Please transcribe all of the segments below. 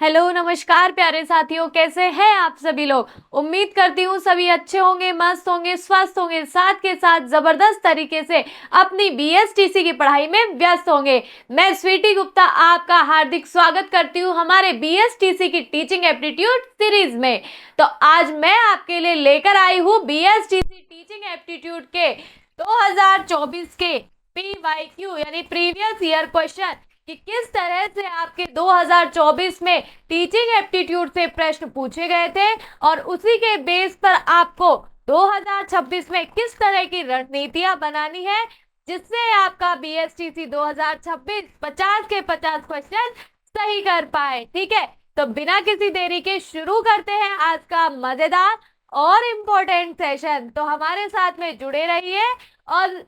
Hello नमस्कार प्यारे साथियों, कैसे हैं आप सभी लोग। उम्मीद करती हूँ सभी अच्छे होंगे, मस्त होंगे, स्वस्थ होंगे, साथ के साथ जबरदस्त तरीके से अपनी बीएसटीसी की पढ़ाई में व्यस्त होंगे। मैं स्वीटी गुप्ता आपका हार्दिक स्वागत करती हूँ हमारे बीएसटीसी की टीचिंग एप्टीट्यूड सीरीज में। तो आज मैं आपके लिए लेकर आई हूँ बीएसटीसी टीचिंग एप्टीट्यूड के 2024 के पीवाईक्यू यानी प्रीवियस ईयर क्वेश्चन कि किस तरह से आपके 2024 में टीचिंग एप्टीट्यूड से प्रश्न पूछे गए थे और उसी के बेस पर आपको 2026 में किस तरह की रणनीतियां बनानी है जिससे आपका बीएसटीसी 2026 50 के 50 क्वेश्चन सही कर पाए। ठीक है, तो बिना किसी देरी के शुरू करते हैं आज का मजेदार और इम्पोर्टेंट सेशन। तो हमारे साथ में जुड़े रहिए और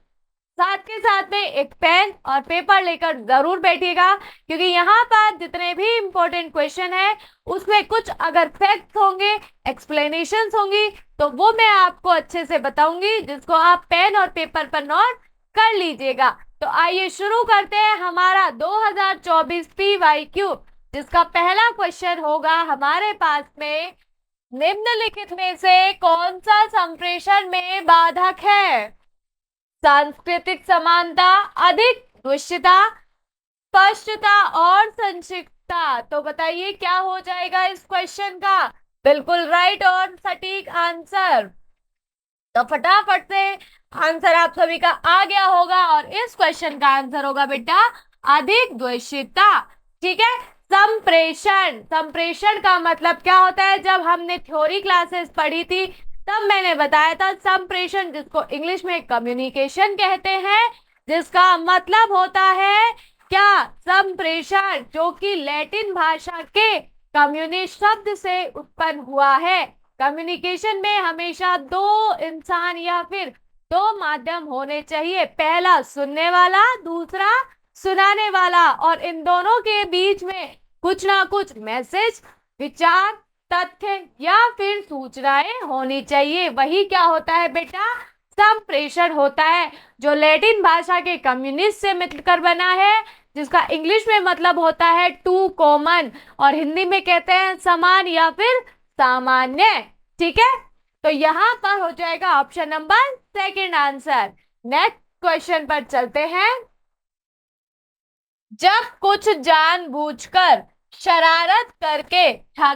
साथ के साथ में एक पेन और पेपर लेकर जरूर बैठिएगा, क्योंकि यहाँ पर जितने भी इम्पोर्टेंट क्वेश्चन है उसमें कुछ अगर फैक्ट्स होंगे, एक्सप्लेनेशंस होंगी, तो वो मैं आपको अच्छे से बताऊंगी, जिसको आप पेन और पेपर पर नोट कर लीजिएगा। तो आइए शुरू करते हैं हमारा 2024 पीवाईक्यू, जिसका पहला क्वेश्चन होगा हमारे पास में, निम्नलिखित में से कौन सा संप्रेषण में बाधक है? सांस्कृतिक समानता, अधिक द्विषता, स्पष्टता और संक्षिप्तता। तो बताइए क्या हो जाएगा इस क्वेश्चन का बिल्कुल राइट और सटीक आंसर। तो फटाफट से आंसर आप सभी का आ गया होगा और इस क्वेश्चन का आंसर होगा बेटा अधिक द्वेषिता। ठीक है, संप्रेषण, संप्रेषण का मतलब क्या होता है? जब हमने थ्योरी क्लासेस पढ़ी थी तब मैंने बताया था संप्रेषण, जिसको इंग्लिश में कम्युनिकेशन कहते हैं, जिसका मतलब होता है क्या? संप्रेषण, जो कि लैटिन भाषा के कम्युनिस्ट शब्द से उत्पन्न हुआ है। कम्युनिकेशन में हमेशा दो इंसान या फिर दो माध्यम होने चाहिए, पहला सुनने वाला, दूसरा सुनाने वाला, और इन दोनों के बीच में कुछ ना कुछ मैसेज, विचार, तथ्य या फिर सूचनाएं होनी चाहिए। वही क्या होता है बेटा? संप्रेषण होता है, जो लैटिन भाषा के कम्युनिस्ट से मिलकर बना है, जिसका इंग्लिश में मतलब होता है टू कॉमन और हिंदी में कहते हैं समान या फिर सामान्य। ठीक है, तो यहां पर हो जाएगा option number second answer. Next question पर चलते हैं। जब कुछ जानबूझकर शरारत करके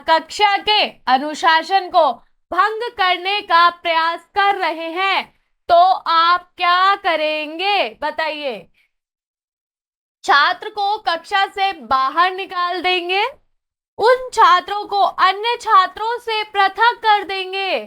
कक्षा के अनुशासन को भंग करने का प्रयास कर रहे हैं तो आप क्या करेंगे? बताइए। छात्र को कक्षा से बाहर निकाल देंगे, उन छात्रों को अन्य छात्रों से पृथक कर देंगे,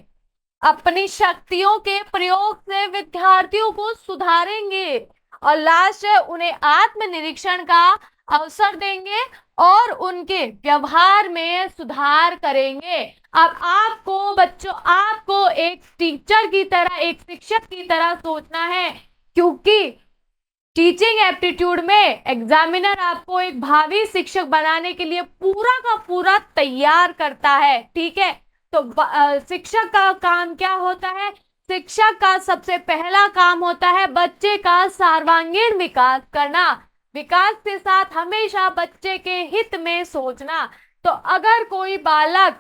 अपनी शक्तियों के प्रयोग से विद्यार्थियों को सुधारेंगे और लास्ट उन्हें आत्मनिरीक्षण का अवसर देंगे और उनके व्यवहार में सुधार करेंगे। अब आपको बच्चों, आपको एक टीचर की तरह, एक शिक्षक की तरह सोचना है, क्योंकि टीचिंग एप्टीट्यूड में एग्जामिनर आपको एक भावी शिक्षक बनाने के लिए पूरा का पूरा तैयार करता है। ठीक है, तो शिक्षक का काम क्या होता है? शिक्षक का सबसे पहला काम होता है बच्चे का सर्वांगीण विकास करना, विकास के साथ हमेशा बच्चे के हित में सोचना। तो अगर कोई बालक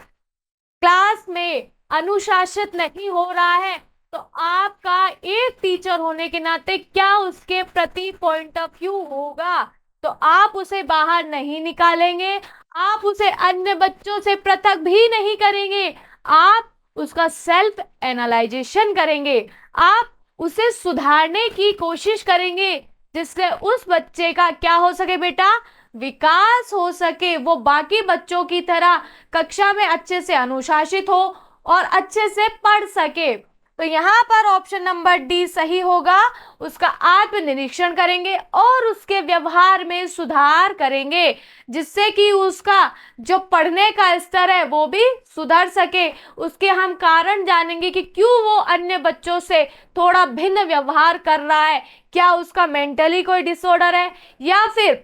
क्लास में अनुशासित नहीं हो रहा है तो आपका एक टीचर होने के नाते क्या उसके प्रति पॉइंट ऑफ व्यू होगा? तो आप उसे बाहर नहीं निकालेंगे, आप उसे अन्य बच्चों से पृथक भी नहीं करेंगे, आप उसका सेल्फ एनालाइजेशन करेंगे, आप उसे सुधारने की कोशिश करेंगे, जिससे उस बच्चे का क्या हो सके बेटा? विकास हो सके, वो बाकी बच्चों की तरह कक्षा में अच्छे से अनुशासित हो और अच्छे से पढ़ सके। तो यहाँ पर ऑप्शन नंबर डी सही होगा, उसका आत्मनिरीक्षण करेंगे और उसके व्यवहार में सुधार करेंगे, जिससे कि उसका जो पढ़ने का स्तर है वो भी सुधर सके। उसके हम कारण जानेंगे कि क्यों वो अन्य बच्चों से थोड़ा भिन्न व्यवहार कर रहा है, क्या उसका मेंटली कोई डिसऑर्डर है या फिर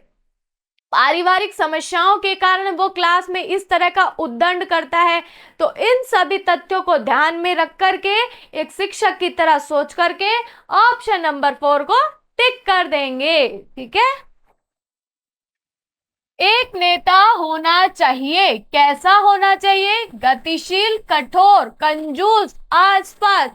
पारिवारिक समस्याओं के कारण वो क्लास में इस तरह का उद्दंड करता है। तो इन सभी तथ्यों को ध्यान में रख करके एक शिक्षक की तरह सोच करके ऑप्शन नंबर 4 को टिक कर देंगे। ठीक है, एक नेता होना चाहिए, कैसा होना चाहिए? गतिशील, कठोर, कंजूस, आसपास।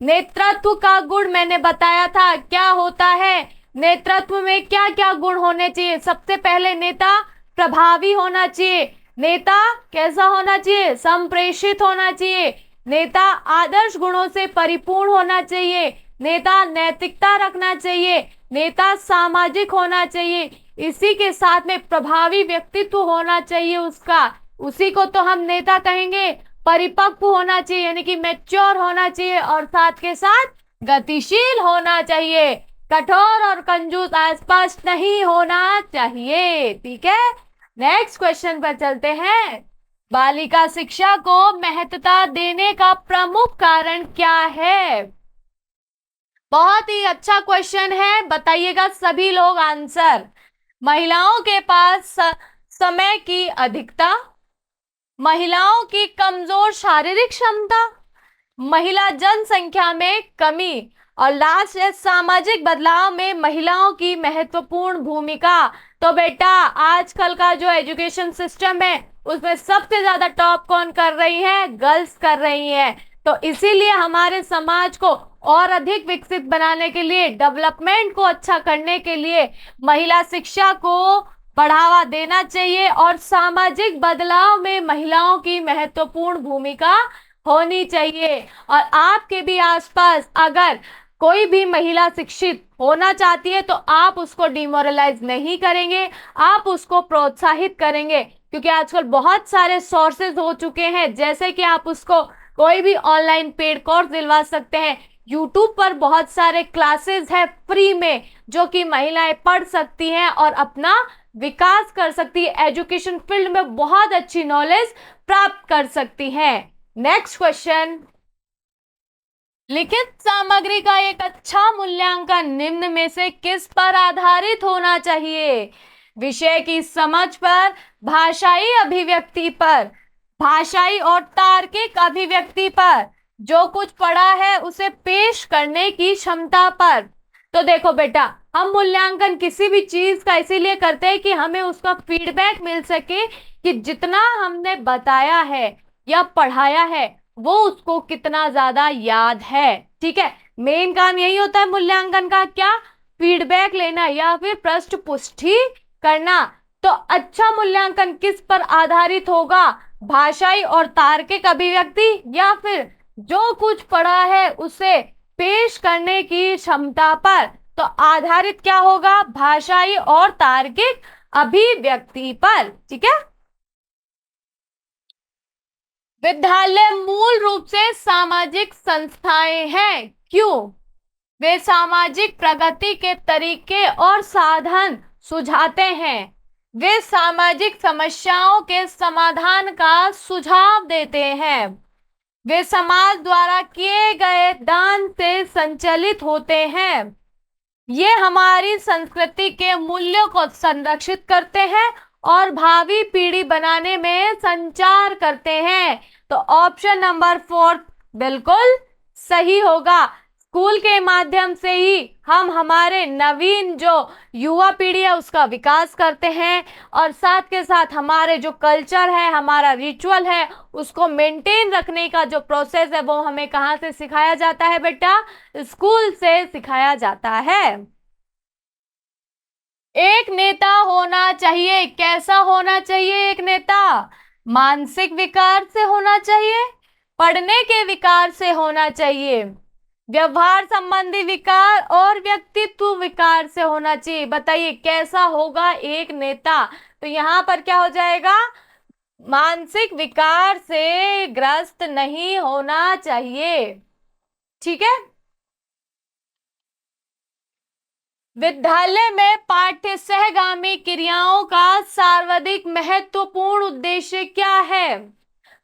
नेतृत्व का गुण मैंने बताया था क्या होता है। नेतृत्व में क्या क्या गुण होने चाहिए? सबसे पहले नेता प्रभावी होना चाहिए। नेता कैसा होना चाहिए? संप्रेषित होना चाहिए। नेता आदर्श गुणों से परिपूर्ण होना चाहिए। नेता नैतिकता रखना चाहिए। नेता सामाजिक होना चाहिए। इसी के साथ में प्रभावी व्यक्तित्व होना चाहिए उसका, उसी को तो हम नेता कहेंगे। परिपक्व होना चाहिए यानी कि मैच्योर होना चाहिए, और साथ के साथ गतिशील होना चाहिए। कठोर और कंजूस आसपास नहीं होना चाहिए। ठीक है, नेक्स्ट क्वेश्चन पर चलते हैं। बालिका शिक्षा को महत्वता देने का प्रमुख कारण क्या है? बहुत ही अच्छा क्वेश्चन है, बताइएगा सभी लोग आंसर। महिलाओं के पास समय की अधिकता, महिलाओं की कमजोर शारीरिक क्षमता, महिला जनसंख्या में कमी, और लास्ट है सामाजिक बदलाव में महिलाओं की महत्वपूर्ण भूमिका। तो बेटा आजकल का जो एजुकेशन सिस्टम है उसमें सबसे ज्यादा टॉप कौन कर रही है? गर्ल्स कर रही हैं। तो इसीलिए हमारे समाज को और अधिक विकसित बनाने के लिए, डेवलपमेंट को अच्छा करने के लिए महिला शिक्षा को बढ़ावा देना चाहिए, और सामाजिक बदलाव में महिलाओं की महत्वपूर्ण भूमिका होनी चाहिए। और आपके भी आसपास अगर कोई भी महिला शिक्षित होना चाहती है तो आप उसको डिमोरलाइज नहीं करेंगे, आप उसको प्रोत्साहित करेंगे, क्योंकि आजकल बहुत सारे सोर्सेज हो चुके हैं। जैसे कि आप उसको कोई भी ऑनलाइन पेड कोर्स दिलवा सकते हैं। यूट्यूब पर बहुत सारे क्लासेस है फ्री में, जो कि महिलाएं पढ़ सकती हैं और अपना विकास कर सकती है। एजुकेशन फील्ड में बहुत अच्छी नॉलेज प्राप्त कर सकती हैं। नेक्स्ट क्वेश्चन, लिखित सामग्री का एक अच्छा मूल्यांकन निम्न में से किस पर आधारित होना चाहिए? विषय की समझ पर, भाषाई अभिव्यक्ति पर, भाषाई और तार्किक अभिव्यक्ति पर, जो कुछ पढ़ा है उसे पेश करने की क्षमता पर। तो देखो बेटा, हम मूल्यांकन किसी भी चीज का इसीलिए करते हैं कि हमें उसका फीडबैक मिल सके कि जितना हमने बताया है या पढ़ाया है वो उसको कितना ज्यादा याद है। ठीक है, मेन काम यही होता है मूल्यांकन का, क्या? फीडबैक लेना या फिर प्रश्न पुष्टि करना। तो अच्छा मूल्यांकन किस पर आधारित होगा? भाषाई और तार्किक अभिव्यक्ति, या फिर जो कुछ पढ़ा है उसे पेश करने की क्षमता पर। तो आधारित क्या होगा? भाषाई और तार्किक अभिव्यक्ति पर। ठीक है, विद्यालय मूल रूप से सामाजिक संस्थाएं हैं। क्यों? वे सामाजिक प्रगति के तरीके और साधन सुझाते हैं। वे सामाजिक समस्याओं के समाधान का सुझाव देते हैं। वे समाज द्वारा किए गए दान से संचालित होते हैं। ये हमारी संस्कृति के मूल्यों को संरक्षित करते हैं और भावी पीढ़ी बनाने में संचार करते हैं। तो ऑप्शन नंबर 4 बिल्कुल सही होगा। स्कूल के माध्यम से ही हम हमारे नवीन जो युवा पीढ़ी है उसका विकास करते हैं, और साथ के साथ हमारे जो कल्चर है, हमारा रिचुअल है, उसको मेंटेन रखने का जो प्रोसेस है वो हमें कहाँ से सिखाया जाता है बेटा? स्कूल से सिखाया जाता है। एक नेता होना चाहिए, कैसा होना चाहिए एक नेता? मानसिक विकार से होना चाहिए, पढ़ने के विकार से होना चाहिए, व्यवहार संबंधी विकार और व्यक्तित्व विकार से होना चाहिए। बताइए कैसा होगा एक नेता? तो यहाँ पर क्या हो जाएगा? मानसिक विकार से ग्रस्त नहीं होना चाहिए। ठीक है, विद्यालय में पाठ्य सहगामी क्रियाओं का सर्वाधिक महत्वपूर्ण उद्देश्य क्या है?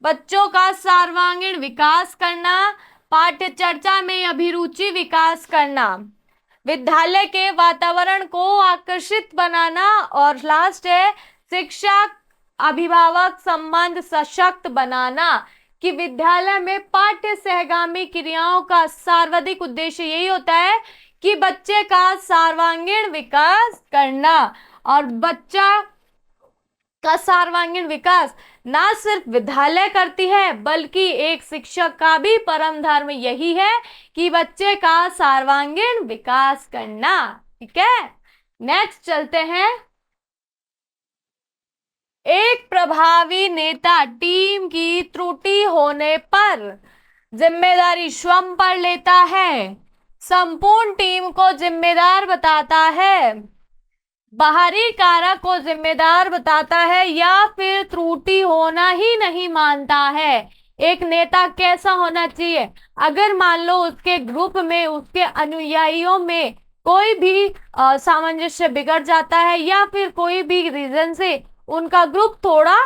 बच्चों का सर्वांगीण विकास करना, पाठ्य चर्चा में अभिरुचि विकास करना, विद्यालय के वातावरण को आकर्षित बनाना, और लास्ट है शिक्षक अभिभावक संबंध सशक्त बनाना। कि विद्यालय में पाठ्य सहगामी क्रियाओं का सर्वाधिक उद्देश्य यही होता है कि बच्चे का सर्वांगीण विकास करना, और बच्चा का सर्वांगीण विकास ना सिर्फ विद्यालय करती है बल्कि एक शिक्षक का भी परम धर्म यही है कि बच्चे का सर्वांगीण विकास करना। ठीक है, नेक्स्ट चलते हैं। एक प्रभावी नेता टीम की त्रुटि होने पर जिम्मेदारी स्वयं पर लेता है, संपूर्ण टीम को जिम्मेदार बताता है, बाहरी कारक को जिम्मेदार बताता है या फिर त्रुटि होना ही नहीं मानता है। एक नेता कैसा होना चाहिए? अगर मान लो उसके ग्रुप में, उसके अनुयायियों में कोई भी सामंजस्य बिगड़ जाता है या फिर कोई भी रीजन से उनका ग्रुप थोड़ा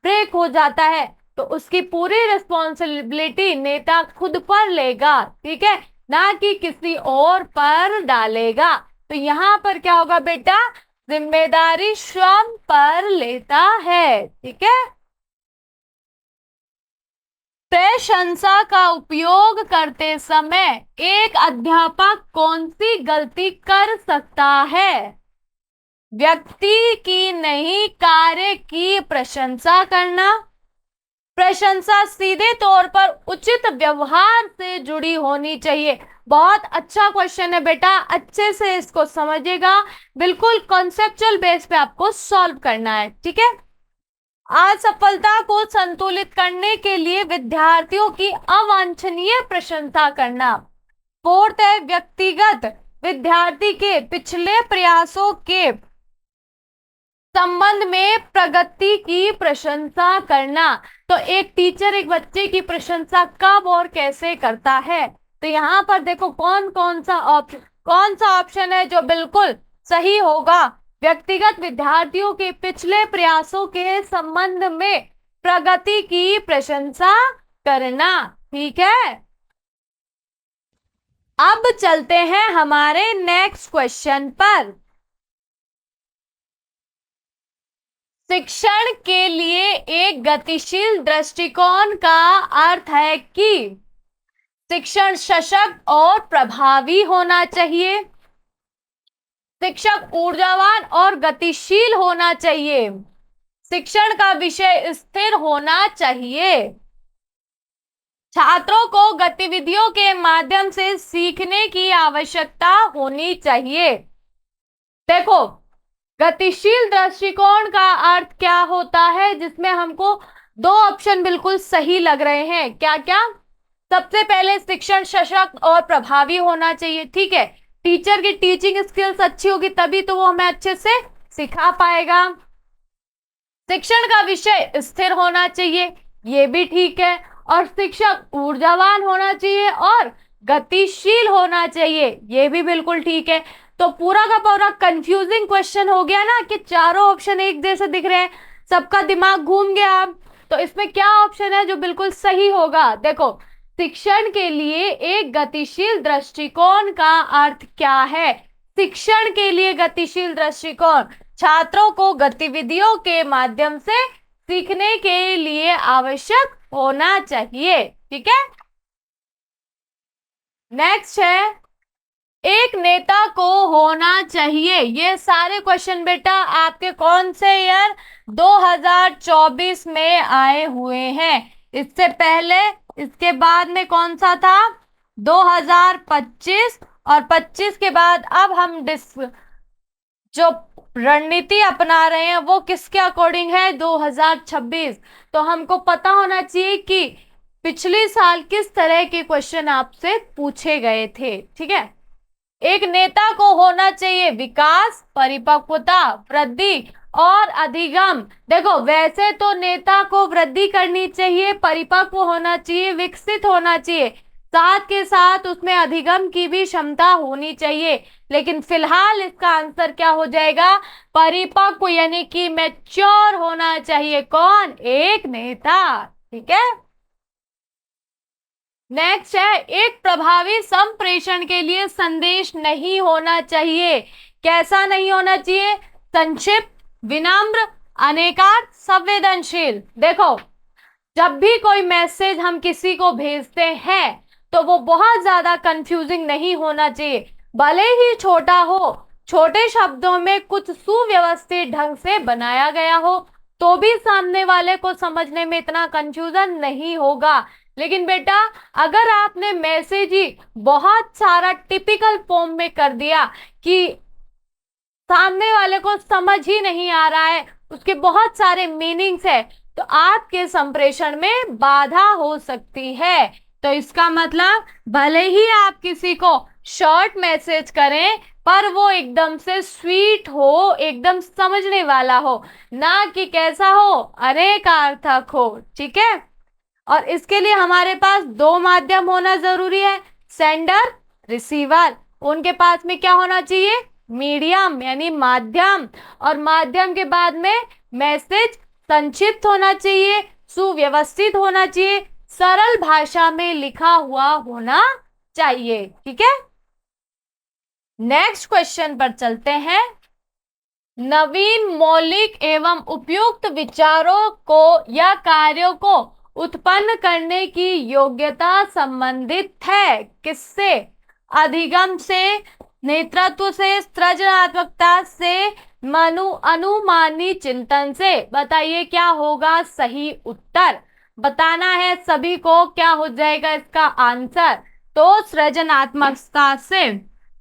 ब्रेक हो जाता है, तो उसकी पूरी रिस्पॉन्सिबिलिटी नेता खुद पर लेगा, ठीक है, ना कि किसी और पर डालेगा। तो यहाँ पर क्या होगा बेटा? जिम्मेदारी स्वयं पर लेता है। ठीक है, प्रशंसा का उपयोग करते समय एक अध्यापक कौन सी गलती कर सकता है? व्यक्ति की नहीं, कार्य की प्रशंसा करना। प्रशंसा सीधे तौर पर उचित व्यवहार से जुड़ी होनी चाहिए। बहुत अच्छा क्वेश्चन है बेटा, अच्छे से इसको समझिएगा, बिल्कुल कॉन्सेप्चुअल बेस पे आपको सॉल्व करना है। ठीक है, असफलता को संतुलित करने के लिए विद्यार्थियों की अवांछनीय प्रशंसा करना। फोर्थ है व्यक्तिगत विद्यार्थी के पिछले प्रयासों के संबंध में प्रगति की प्रशंसा करना। तो एक टीचर एक बच्चे की प्रशंसा कब और कैसे करता है? तो यहाँ पर देखो कौन सा ऑप्शन है जो बिल्कुल सही होगा। व्यक्तिगत विद्यार्थियों के पिछले प्रयासों के संबंध में प्रगति की प्रशंसा करना। ठीक है, अब चलते हैं हमारे नेक्स्ट क्वेश्चन पर। शिक्षण के लिए एक गतिशील दृष्टिकोण का अर्थ है कि शिक्षण सशक्त और प्रभावी होना चाहिए, शिक्षक ऊर्जावान और गतिशील होना चाहिए, शिक्षण का विषय स्थिर होना चाहिए, छात्रों को गतिविधियों के माध्यम से सीखने की आवश्यकता होनी चाहिए। देखो, गतिशील दृष्टिकोण का अर्थ क्या होता है, जिसमें हमको दो ऑप्शन बिल्कुल सही लग रहे हैं। क्या क्या? सबसे पहले शिक्षण सशक्त और प्रभावी होना चाहिए। ठीक है, टीचर की टीचिंग स्किल्स अच्छी होगी तभी तो वो हमें अच्छे से सिखा पाएगा। शिक्षण का विषय स्थिर होना चाहिए, ये भी ठीक है, और शिक्षक ऊर्जावान होना चाहिए और गतिशील होना चाहिए, ये भी बिल्कुल ठीक है। तो पूरा का पूरा कंफ्यूजिंग क्वेश्चन हो गया ना, कि चारों ऑप्शन एक जैसे दिख रहे हैं, सबका दिमाग घूम गया। तो इसमें क्या ऑप्शन है जो बिल्कुल सही होगा? देखो, शिक्षण के लिए एक गतिशील दृष्टिकोण का अर्थ क्या है? शिक्षण के लिए गतिशील दृष्टिकोण छात्रों को गतिविधियों के माध्यम से सीखने के लिए आवश्यक होना चाहिए। ठीक है, नेक्स्ट है एक नेता को होना चाहिए। ये सारे क्वेश्चन बेटा आपके कौन से ईयर 2024 में आए हुए हैं। इससे पहले, इसके बाद में कौन सा था? 2025, और 25 के बाद अब हम जो रणनीति अपना रहे हैं वो किसके अकॉर्डिंग है? 2026। तो हमको पता होना चाहिए कि पिछले साल किस तरह के क्वेश्चन आपसे पूछे गए थे। ठीक है, एक नेता को होना चाहिए विकास, परिपक्वता, वृद्धि और अधिगम। देखो, वैसे तो नेता को वृद्धि करनी चाहिए, परिपक्व होना चाहिए, विकसित होना चाहिए, साथ के साथ उसमें अधिगम की भी क्षमता होनी चाहिए, लेकिन फिलहाल इसका आंसर क्या हो जाएगा? परिपक्व, यानी कि मैच्योर होना चाहिए। कौन? एक नेता। ठीक है, नेक्स्ट है एक प्रभावी संप्रेषण के लिए संदेश नहीं होना चाहिए। कैसा नहीं होना चाहिए? संक्षिप्त, विनम्र, अनेकार्थ, संवेदनशील। देखो, जब भी कोई मैसेज हम किसी को भेजते हैं तो वो बहुत ज्यादा कंफ्यूजिंग नहीं होना चाहिए, भले ही छोटा हो, छोटे शब्दों में कुछ सुव्यवस्थित ढंग से बनाया गया हो, तो भी सामने वाले को समझने में इतना कंफ्यूजन नहीं होगा। लेकिन बेटा अगर आपने मैसेज ही बहुत सारा टिपिकल फॉर्म में कर दिया कि सामने वाले को समझ ही नहीं आ रहा है, उसके बहुत सारे मीनिंग्स है, तो आपके संप्रेषण में बाधा हो सकती है। तो इसका मतलब भले ही आप किसी को शॉर्ट मैसेज करें पर वो एकदम से स्वीट हो, एकदम समझने वाला हो, ना कि कैसा हो, अनेकार्थक हो। ठीक है। और इसके लिए हमारे पास दो माध्यम होना जरूरी है, सेंडर, रिसीवर। उनके पास में क्या होना चाहिए, मीडियम यानी माध्यम। और माध्यम के बाद में मैसेज संक्षिप्त होना चाहिए, सुव्यवस्थित होना चाहिए, सरल भाषा में लिखा हुआ होना चाहिए। ठीक है। नेक्स्ट क्वेश्चन पर चलते हैं। नवीन मौलिक एवं उपयुक्त विचारों को या कार्यों को उत्पन्न करने की योग्यता संबंधित है किससे, अधिगम से, नेतृत्व से, सृजनात्मकता से, अनुमानी चिंतन से। बताइए क्या होगा सही उत्तर, बताना है सभी को, क्या हो जाएगा इसका आंसर। तो सृजनात्मकता से।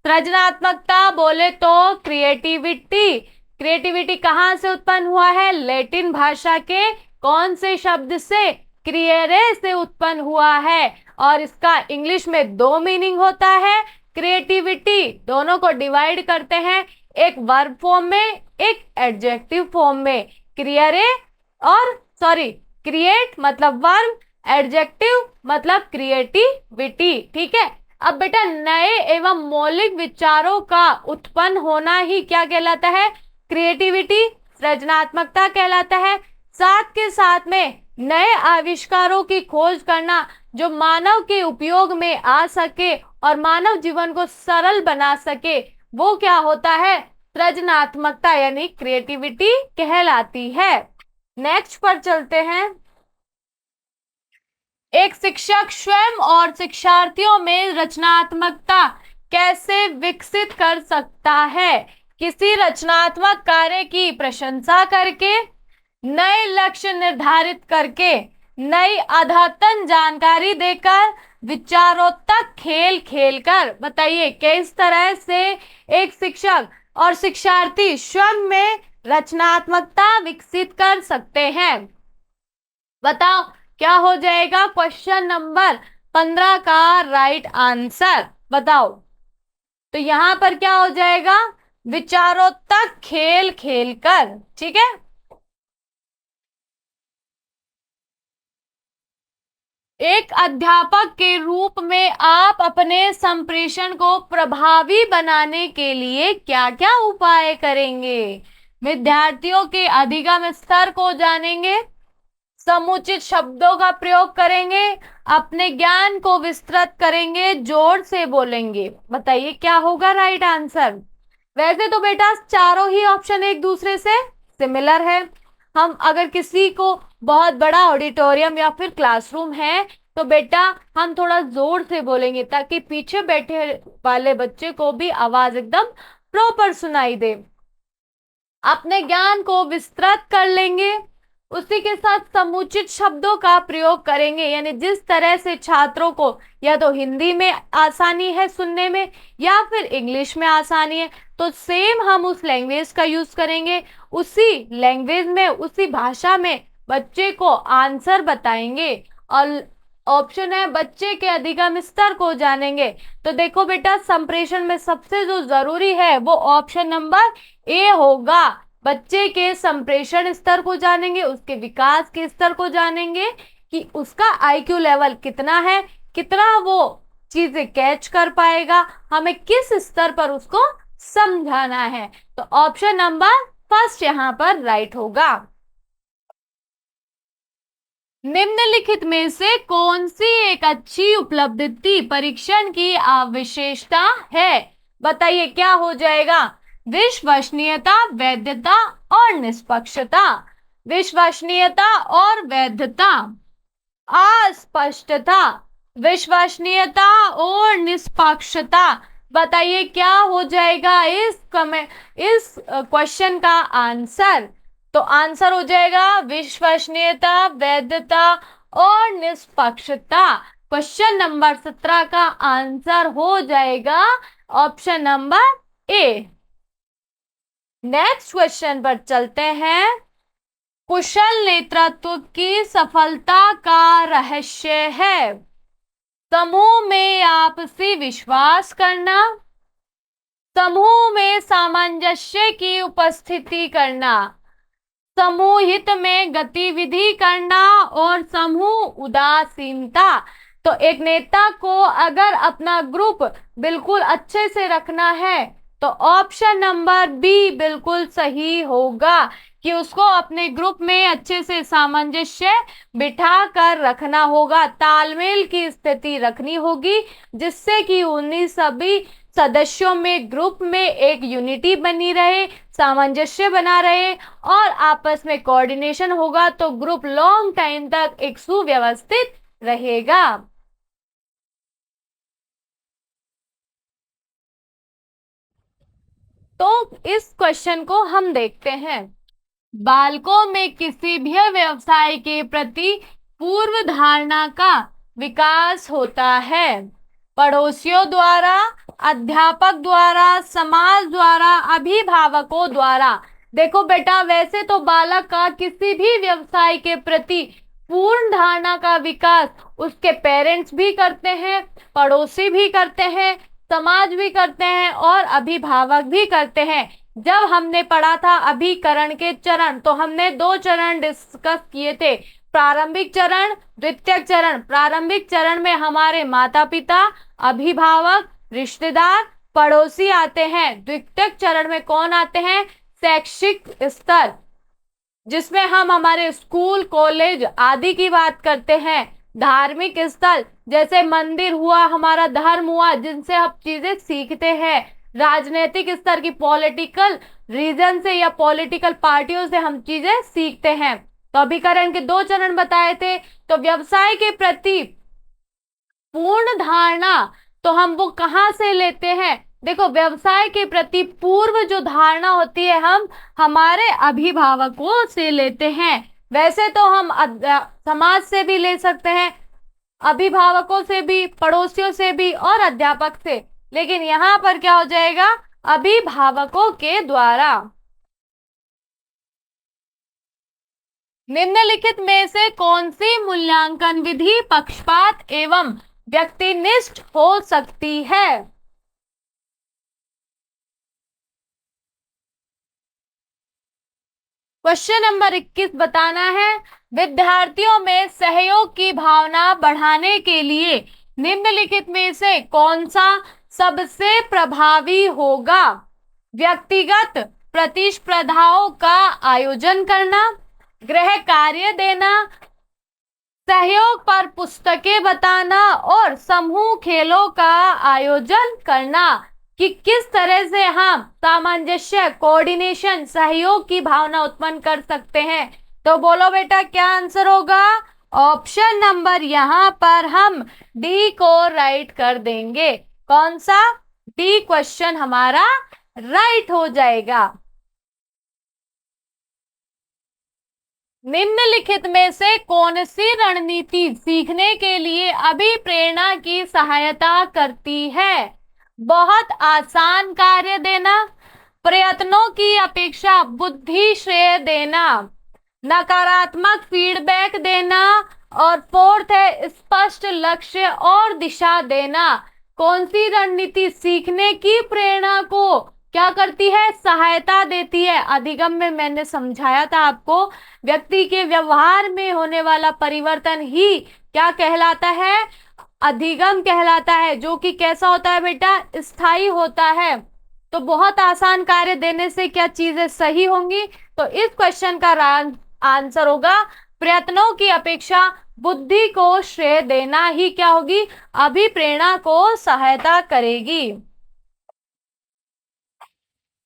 सृजनात्मकता बोले तो क्रिएटिविटी। क्रिएटिविटी कहाँ से उत्पन्न हुआ है, लैटिन भाषा के कौन से शब्द से, क्रिएरे से उत्पन्न हुआ है। और इसका इंग्लिश में दो मीनिंग होता है। क्रिएटिविटी दोनों को डिवाइड करते हैं, एक वर्ब फॉर्म में, एक एडजेक्टिव फॉर्म में। क्रिएरे और क्रिएट मतलब वर्ब, एडजेक्टिव मतलब क्रिएटिविटी। ठीक है। अब बेटा नए एवं मौलिक विचारों का उत्पन्न होना ही क्या कहलाता है, क्रिएटिविटी, सृजनात्मकता कहलाता है। साथ के साथ में नए आविष्कारों की खोज करना जो मानव के उपयोग में आ सके और मानव जीवन को सरल बना सके, वो क्या होता है, सृजनात्मकता यानी क्रिएटिविटी कहलाती है। नेक्स्ट पर चलते हैं। एक शिक्षक स्वयं और शिक्षार्थियों में रचनात्मकता कैसे विकसित कर सकता है, किसी रचनात्मक कार्य की प्रशंसा करके, नए लक्ष्य निर्धारित करके, नई अद्यतन जानकारी देकर, विचारों तक खेल खेल कर। बताइए किस तरह से एक शिक्षक और शिक्षार्थी स्वयं में रचनात्मकता विकसित कर सकते हैं। बताओ क्या हो जाएगा क्वेश्चन नंबर 15 का राइट आंसर, बताओ। तो यहां पर क्या हो जाएगा, विचारों तक खेल खेल कर। ठीक है। एक अध्यापक के रूप में आप अपने संप्रेषण को प्रभावी बनाने के लिए क्या क्या उपाय करेंगे, विद्यार्थियों के अधिगम स्तर को जानेंगे, समुचित शब्दों का प्रयोग करेंगे, अपने ज्ञान को विस्तृत करेंगे, जोर से बोलेंगे। बताइए क्या होगा राइट आंसर। वैसे तो बेटा चारों ही ऑप्शन एक दूसरे से सिमिलर है। हम अगर किसी को बहुत बड़ा ऑडिटोरियम या फिर क्लासरूम है तो बेटा हम थोड़ा जोर से बोलेंगे ताकि पीछे बैठे वाले बच्चे को भी आवाज एकदम प्रॉपर सुनाई दे। अपने ज्ञान को विस्तृत कर लेंगे, उसी के साथ समुचित शब्दों का प्रयोग करेंगे, यानी जिस तरह से छात्रों को या तो हिंदी में आसानी है सुनने में या फिर इंग्लिश में आसानी है, तो सेम हम उस लैंग्वेज का यूज करेंगे, उसी लैंग्वेज में उसी भाषा में बच्चे को आंसर बताएंगे। और ऑप्शन है बच्चे के अधिगम स्तर को जानेंगे। तो देखो बेटा संप्रेषण में सबसे जो जरूरी है वो ऑप्शन नंबर ए होगा, बच्चे के संप्रेषण स्तर को जानेंगे, उसके विकास के स्तर को जानेंगे कि उसका आईक्यू लेवल कितना है, कितना वो चीजें कैच कर पाएगा, हमें किस स्तर पर उसको समझाना है। तो ऑप्शन नंबर फर्स्ट यहां पर राइट होगा। निम्नलिखित में से कौन सी एक अच्छी उपलब्धि परीक्षण की विशेषता है। बताइए क्या हो जाएगा, विश्वसनीयता, वैधता और निष्पक्षता। विश्वसनीयता और वैधता, अस्पष्टता, विश्वसनीयता और निष्पक्षता। बताइए क्या हो जाएगा इस क्वेश्चन का आंसर। तो आंसर हो जाएगा विश्वसनीयता, वैधता और निष्पक्षता। क्वेश्चन नंबर 17 का आंसर हो जाएगा option number A. Next question पर चलते हैं। कुशल नेतृत्व की सफलता का रहस्य है समूह में आपसी विश्वास करना, समूह में सामंजस्य की उपस्थिति करना, समूह हित में गतिविधि करना और समूह उदासीनता। तो एक नेता को अगर अपना ग्रुप बिल्कुल अच्छे से रखना है तो ऑप्शन नंबर बी बिल्कुल सही होगा कि उसको अपने ग्रुप में अच्छे से सामंजस्य बिठा कर रखना होगा, तालमेल की स्थिति रखनी होगी, जिससे कि उन्हीं सभी सदस्यों में ग्रुप में एक यूनिटी बनी रहे, सामंजस्य बना रहे और आपस में कोऑर्डिनेशन होगा तो ग्रुप लॉन्ग टाइम तक एक सुव्यवस्थित रहेगा। तो इस क्वेश्चन को हम देखते हैं। बालकों में किसी भी व्यवसाय के प्रति पूर्व धारणा का विकास होता है पड़ोसियों द्वारा, अध्यापक द्वारा, समाज द्वारा, अभिभावकों द्वारा। देखो बेटा, वैसे तो बालक का किसी भी व्यवसाय के प्रति पूर्ण धारणा का विकास उसके पेरेंट्स भी करते हैं, पड़ोसी भी करते हैं, समाज भी करते हैं और अभिभावक भी करते हैं। जब हमने पढ़ा था अभिकरण के चरण तो हमने 2 चरण डिस्कस किए थे, प्रारंभिक चरण, द्वितीयक चरण। प्रारंभिक चरण में हमारे माता पिता, अभिभावक, रिश्तेदार, पड़ोसी आते हैं। द्वितीयक चरण में कौन आते हैं? शैक्षिक स्तर, जिसमें हम हमारे स्कूल, कॉलेज आदि की बात करते हैं। धार्मिक स्थल, जैसे मंदिर हुआ, हमारा धर्म हुआ, जिनसे हम चीजें सीखते हैं। राजनीतिक स्तर की पॉलिटिकल रीजन से या पॉलिटिकल पार्टियों से हम चीजें सीखते हैं। तो अभिकरण के 2 चरण बताए थे। तो व्यवसाय के प्रति पूर्ण धारणा तो हम वो कहां से लेते हैं? देखो, व्यवसाय के प्रति पूर्व जो धारणा होती है हम हमारे अभिभावकों से लेते हैं। वैसे तो हम समाज से भी ले सकते हैं, अभिभावकों से भी, पड़ोसियों से भी और अध्यापक से, लेकिन यहां पर क्या हो जाएगा? अभिभावकों के द्वारा। निम्नलिखित में से कौन सी मूल्यांकन विधि पक्षपात एवं व्यक्तिनिष्ठ हो सकती है? क्वेश्चन नंबर 21 बताना है। विद्यार्थियों में सहयोग की भावना बढ़ाने के लिए निम्नलिखित में से कौन सा सबसे प्रभावी होगा? व्यक्तिगत प्रतिस्पर्धाओं का आयोजन करना, गृह कार्य देना, सहयोग पर पुस्तकें बताना और समूह खेलों का आयोजन करना। कि किस तरह से हम सामंजस्य, कोऑर्डिनेशन, सहयोग की भावना उत्पन्न कर सकते हैं। तो बोलो बेटा, क्या आंसर होगा? ऑप्शन नंबर यहां पर हम डी को राइट कर देंगे। कौन सा? डी क्वेश्चन हमारा राइट हो जाएगा। निम्नलिखित में से कौन सी रणनीति सीखने के लिए अभिप्रेरणा की सहायता करती है? बहुत आसान कार्य देना, प्रयत्नों की अपेक्षा बुद्धि श्रेय देना, नकारात्मक फीडबैक देना और फोर्थ है स्पष्ट लक्ष्य और दिशा देना। कौन सी रणनीति सीखने की प्रेरणा को क्या करती है? सहायता देती है। अधिगम में मैंने समझाया था आपको, व्यक्ति के व्यवहार में होने वाला परिवर्तन ही क्या कहलाता है? अधिगम कहलाता है, जो कि कैसा होता है बेटा? स्थायी होता है। तो बहुत आसान कार्य देने से क्या चीजें सही होंगी? तो इस क्वेश्चन का आंसर होगा प्रयत्नों की अपेक्षा बुद्धि को श्रेय देना ही क्या होगी? अभिप्रेरणा को सहायता करेगी।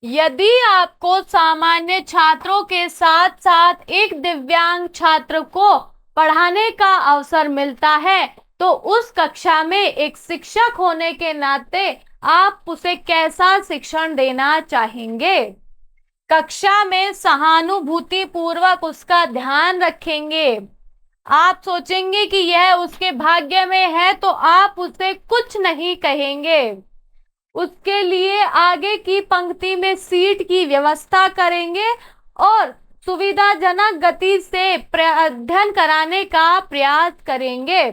यदि आपको सामान्य छात्रों के साथ साथ एक दिव्यांग छात्र को पढ़ाने का अवसर मिलता है तो उस कक्षा में एक शिक्षक होने के नाते आप उसे कैसा शिक्षण देना चाहेंगे? कक्षा में सहानुभूति पूर्वक उसका ध्यान रखेंगे। आप सोचेंगे कि यह उसके भाग्य में है तो आप उसे कुछ नहीं कहेंगे। उसके लिए आगे की पंक्ति में सीट की व्यवस्था करेंगे और सुविधाजनक गति से अध्ययन कराने का प्रयास करेंगे।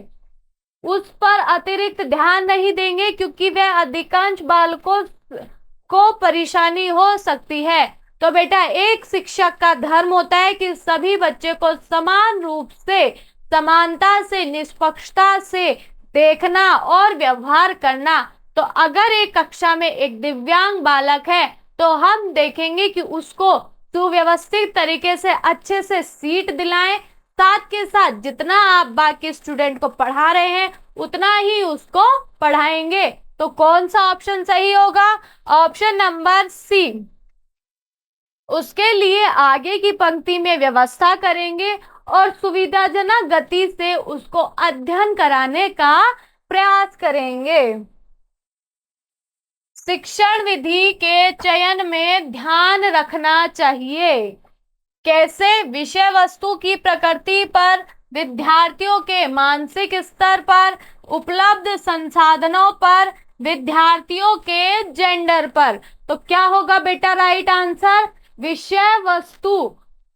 उस पर अतिरिक्त ध्यान नहीं देंगे क्योंकि वह अधिकांश बालकों को परेशानी हो सकती है। तो बेटा, एक शिक्षक का धर्म होता है कि सभी बच्चे को समान रूप से, समानता से, निष्पक्षता से देखना और व्यवहार करना। तो अगर एक कक्षा में एक दिव्यांग बालक है तो हम देखेंगे कि उसको सुव्यवस्थित तरीके से अच्छे से सीट दिलाएं, साथ के साथ जितना आप बाकी स्टूडेंट को पढ़ा रहे हैं उतना ही उसको पढ़ाएंगे। तो कौन सा ऑप्शन सही होगा? Option number C. उसके लिए आगे की पंक्ति में व्यवस्था करेंगे और सुविधाजनक गति से उसको अध्ययन कराने का प्रयास करेंगे। शिक्षण विधि के चयन में ध्यान रखना चाहिए। कैसे? विषय वस्तु की प्रकृति पर, विद्यार्थियों के मानसिक स्तर पर, उपलब्ध संसाधनों पर, विद्यार्थियों के जेंडर पर। तो क्या होगा बेटा राइट आंसर? विषय वस्तु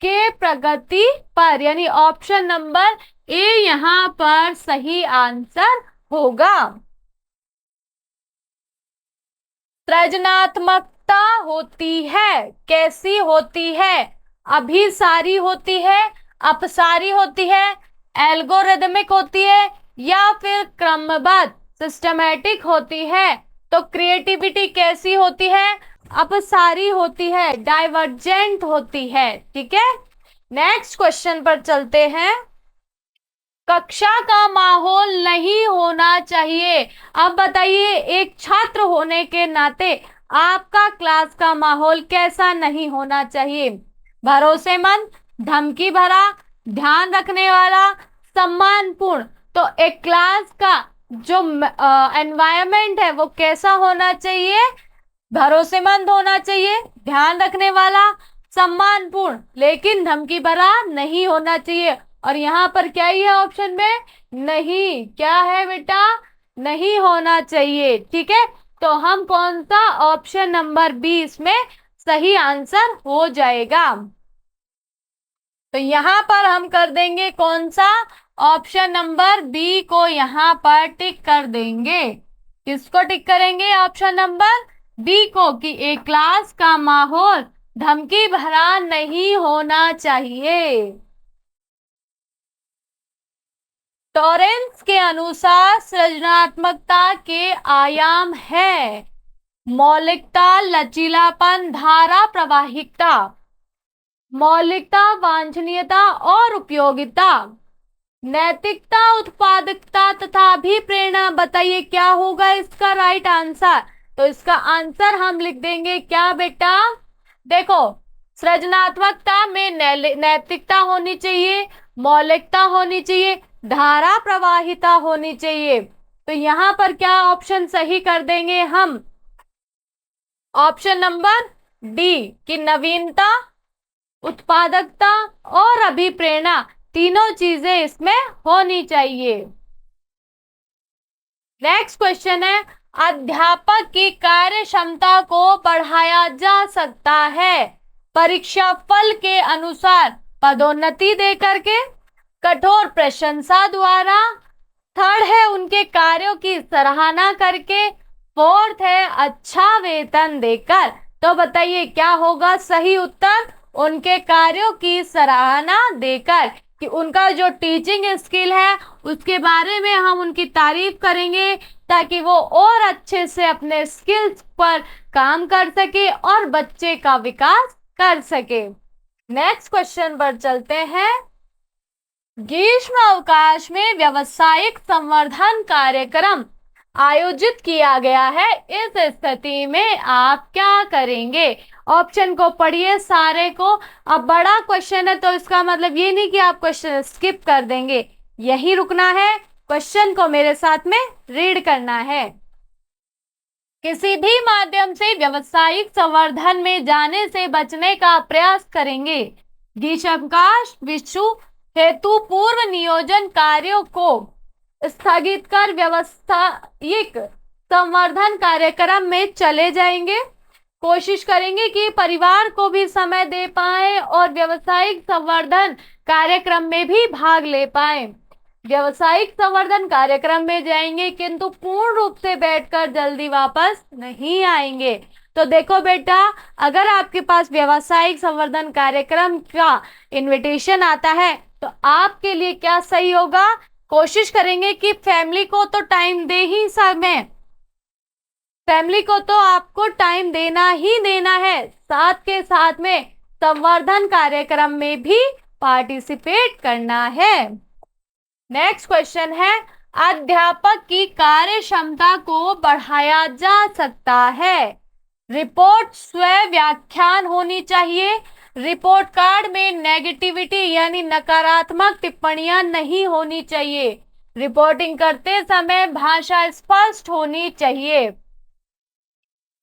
के प्रगति पर, यानी ऑप्शन नंबर ए यहां पर सही आंसर होगा। सृजनात्मकता होती है, कैसी होती है? अभिसारी होती है, अपसारी होती है, एल्गोरिदमिक होती है या फिर क्रमबद्ध सिस्टमैटिक होती है। तो क्रिएटिविटी कैसी होती है? अपसारी होती है, डाइवर्जेंट होती है। ठीक है, नेक्स्ट क्वेश्चन पर चलते हैं। कक्षा का माहौल नहीं होना चाहिए। अब बताइए, एक छात्र होने के नाते आपका क्लास का माहौल कैसा नहीं होना चाहिए? भरोसेमंद, धमकी भरा, ध्यान रखने वाला, सम्मानपूर्ण। तो एक क्लास का जो एनवायरनमेंट है वो कैसा होना चाहिए? भरोसेमंद होना चाहिए, ध्यान रखने वाला, सम्मानपूर्ण, लेकिन धमकी भरा नहीं होना चाहिए। और यहाँ पर क्या ही है ऑप्शन में? नहीं। क्या है बेटा? नहीं होना चाहिए। ठीक है, तो हम कौन सा ऑप्शन नंबर 20 में सही आंसर हो जाएगा। तो यहाँ पर हम कर देंगे कौन सा? ऑप्शन नंबर बी को यहाँ पर टिक कर देंगे। किसको टिक करेंगे? ऑप्शन नंबर बी को, कि एक क्लास का माहौल धमकी भरा नहीं होना चाहिए। टॉरेंस के अनुसार सृजनात्मकता के आयाम है मौलिकता, लचीलापन, धारा प्रवाहिकता। मौलिकता, वांछनीयता और उपयोगिता, नैतिकता, उत्पादकता तथा अभिप्रेरणा। बताइए क्या होगा इसका राइट आंसर? तो इसका आंसर हम लिख देंगे क्या बेटा? देखो, सृजनात्मकता में नैतिकता होनी चाहिए, मौलिकता होनी चाहिए, धारा प्रवाहिता होनी चाहिए। तो यहाँ पर क्या ऑप्शन सही कर देंगे हम? ऑप्शन नंबर डी, कि नवीनता, उत्पादकता और अभिप्रेरणा, तीनों चीजें इसमें होनी चाहिए। नेक्स्ट क्वेश्चन है, अध्यापक की कार्य क्षमता को बढ़ाया जा सकता है परीक्षा फल के अनुसार, पदोन्नति दे करके, कठोर प्रशंसा द्वारा, थर्ड है उनके कार्यों की सराहना करके, फोर्थ है अच्छा वेतन देकर। तो बताइए क्या होगा सही उत्तर? उनके कार्यों की सराहना देकर, कि उनका जो टीचिंग स्किल है उसके बारे में हम उनकी तारीफ करेंगे ताकि वो और अच्छे से अपने स्किल्स पर काम कर सके और बच्चे का विकास कर सके। नेक्स्ट क्वेश्चन पर चलते हैं। ग्रीष्म अवकाश में व्यावसायिक संवर्धन कार्यक्रम आयोजित किया गया है, इस स्थिति में आप क्या करेंगे? ऑप्शन को पढ़िए सारे को। अब बड़ा क्वेश्चन है तो इसका मतलब ये नहीं कि आप क्वेश्चन स्किप कर देंगे, यही रुकना है, क्वेश्चन को मेरे साथ में रीड करना है। किसी भी माध्यम से व्यावसायिक संवर्धन में जाने से बचने का प्रयास करेंगे। ग्रीष्मावकाश विषु हेतु पूर्व नियोजन कार्यों को स्थगित कर व्यावसायिक संवर्धन कार्यक्रम में चले जाएंगे। कोशिश करेंगे कि परिवार को भी समय दे पाए और व्यावसायिक संवर्धन कार्यक्रम में भी भाग ले पाए। व्यावसायिक संवर्धन कार्यक्रम में जाएंगे किंतु पूर्ण रूप से बैठकर जल्दी वापस नहीं आएंगे। तो देखो बेटा, अगर आपके पास व्यावसायिक संवर्धन कार्यक्रम का इनविटेशन आता है तो आपके लिए क्या सही होगा? कोशिश करेंगे कि फैमिली को तो टाइम दे ही समय, फैमिली को तो आपको टाइम देना ही देना है, साथ के साथ में संवर्धन कार्यक्रम में भी पार्टिसिपेट करना है। नेक्स्ट क्वेश्चन है, अध्यापक की कार्य क्षमता को बढ़ाया जा सकता है। रिपोर्ट स्वयं व्याख्यान होनी चाहिए। रिपोर्ट कार्ड में नेगेटिविटी यानी नकारात्मक टिप्पणियां नहीं होनी चाहिए। रिपोर्टिंग करते समय भाषा स्पष्ट होनी चाहिए।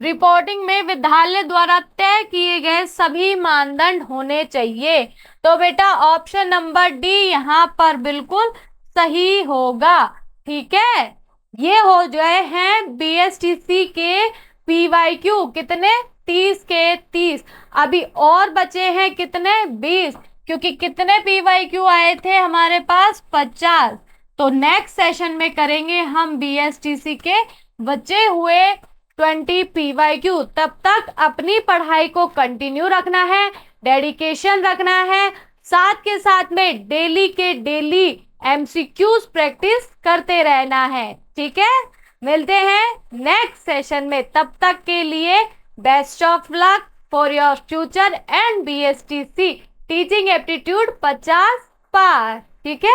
रिपोर्टिंग में विद्यालय द्वारा तय किए गए सभी मानदंड होने चाहिए। तो बेटा ऑप्शन नंबर डी यहाँ पर बिल्कुल सही होगा। ठीक है, ये हो गए हैं बीएसटीसी के पीवाईक्यू कितने 30 के 30। अभी और बचे हैं कितने 20, क्योंकि कितने पीवाईक्यू आए थे हमारे पास 50। तो नेक्स्ट सेशन में करेंगे हम बीएसटीसी के बचे हुए 20 पीवाईक्यू। तब तक अपनी पढ़ाई को कंटिन्यू रखना है, डेडिकेशन रखना है, साथ के साथ में डेली के डेली एमसीक्यूज प्रैक्टिस करते रहना है। ठीक है, मिलते हैं नेक्स्ट सेशन में। तब तक के लिए best of luck for your future and BSTC teaching aptitude 50 पार। ठीक है।